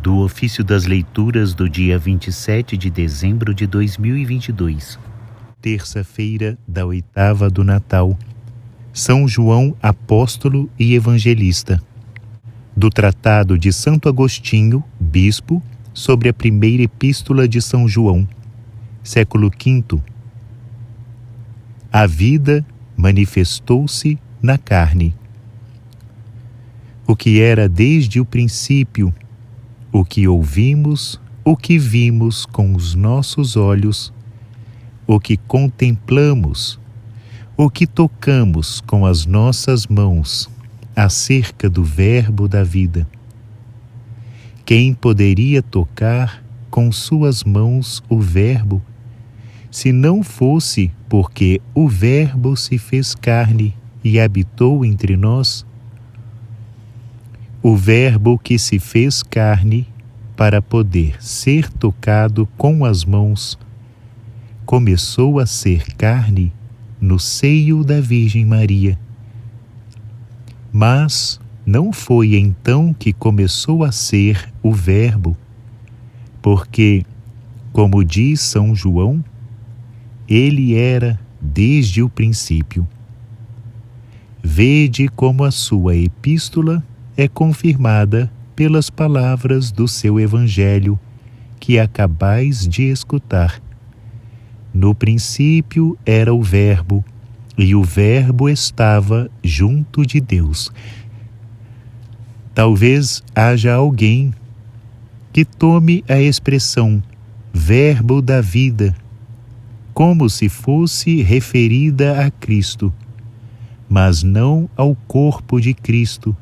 do ofício das leituras do dia 27 de dezembro de 2022, terça-feira da oitava do Natal, São João Apóstolo e Evangelista, do Tratado de Santo Agostinho, Bispo, sobre a primeira Epístola de São João, século V. A vida manifestou-se na carne. O que era desde o princípio, o que ouvimos, o que vimos com os nossos olhos, o que contemplamos, o que tocamos com as nossas mãos, acerca do Verbo da vida. Quem poderia tocar com suas mãos o Verbo, se não fosse porque o Verbo se fez carne e habitou entre nós? O Verbo que se fez carne para poder ser tocado com as mãos, começou a ser carne no seio da Virgem Maria. Mas não foi então que começou a ser o Verbo, porque, como diz São João, ele era desde o princípio. Vede como a sua epístola é confirmada pelas palavras do seu Evangelho que acabais de escutar. No princípio era o Verbo, e o Verbo estava junto de Deus. Talvez haja alguém que tome a expressão Verbo da vida como se fosse referida a Cristo, mas não ao corpo de Cristo,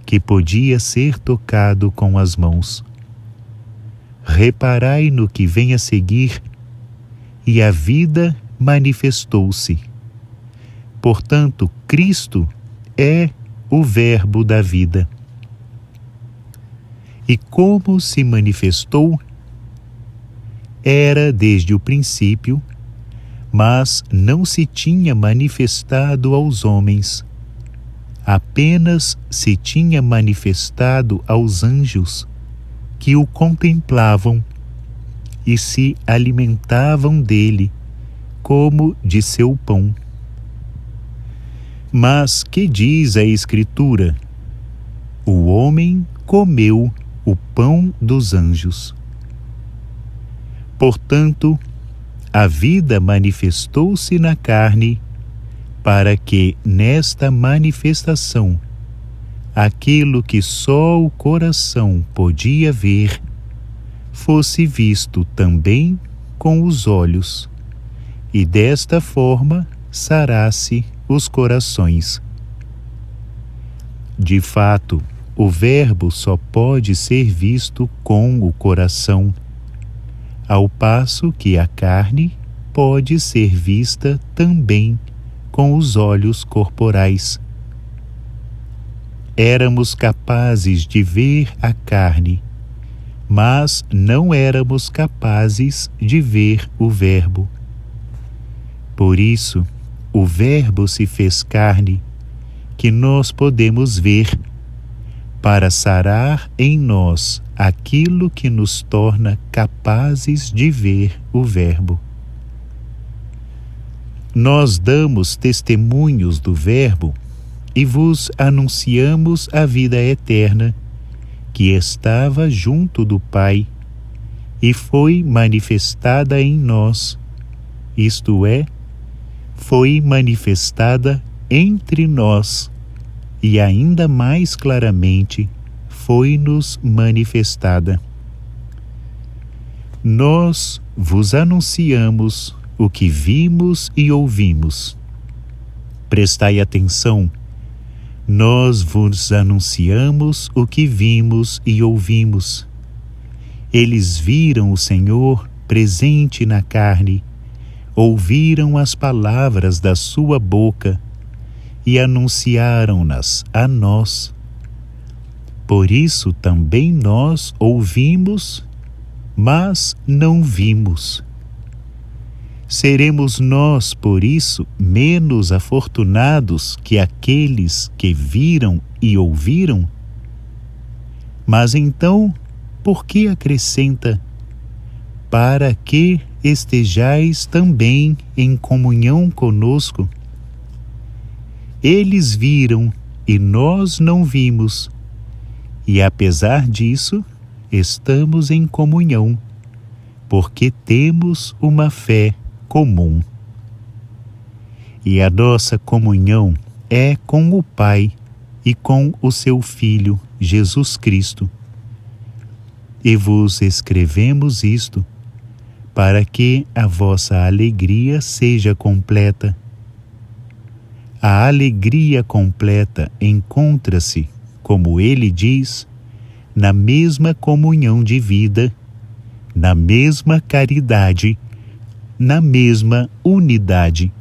que podia ser tocado com as mãos. Reparai no que vem a seguir: e a vida manifestou-se. Portanto, Cristo é o Verbo da vida. E como se manifestou? Era desde o princípio, mas não se tinha manifestado aos homens. Apenas se tinha manifestado aos anjos, que o contemplavam e se alimentavam dele, como de seu pão. Mas que diz a Escritura? O homem comeu o pão dos anjos. Portanto, a vida manifestou-se na carne, para que, nesta manifestação, aquilo que só o coração podia ver, fosse visto também com os olhos, e desta forma sarasse os corações. De fato, o Verbo só pode ser visto com o coração, ao passo que a carne pode ser vista também com os olhos corporais. Éramos capazes de ver a carne, mas não éramos capazes de ver o Verbo. Por isso, o Verbo se fez carne, que nós podemos ver, para sarar em nós aquilo que nos torna capazes de ver o Verbo. Nós damos testemunhos do Verbo e vos anunciamos a vida eterna, que estava junto do Pai e foi manifestada em nós, isto é, foi manifestada entre nós, e ainda mais claramente foi-nos manifestada. Nós vos anunciamos o que vimos e ouvimos. Prestai atenção, nós vos anunciamos o que vimos e ouvimos. Eles viram o Senhor presente na carne, ouviram as palavras da sua boca e anunciaram-nas a nós. Por isso também nós ouvimos, mas não vimos. Seremos nós, por isso, menos afortunados que aqueles que viram e ouviram? Mas então, por que acrescenta: para que estejais também em comunhão conosco? Eles viram e nós não vimos, e apesar disso, estamos em comunhão, porque temos uma fé comum. E a nossa comunhão é com o Pai e com o seu Filho, Jesus Cristo. E vos escrevemos isto, para que a vossa alegria seja completa. A alegria completa encontra-se, como ele diz, na mesma comunhão de vida, na mesma caridade, na mesma unidade.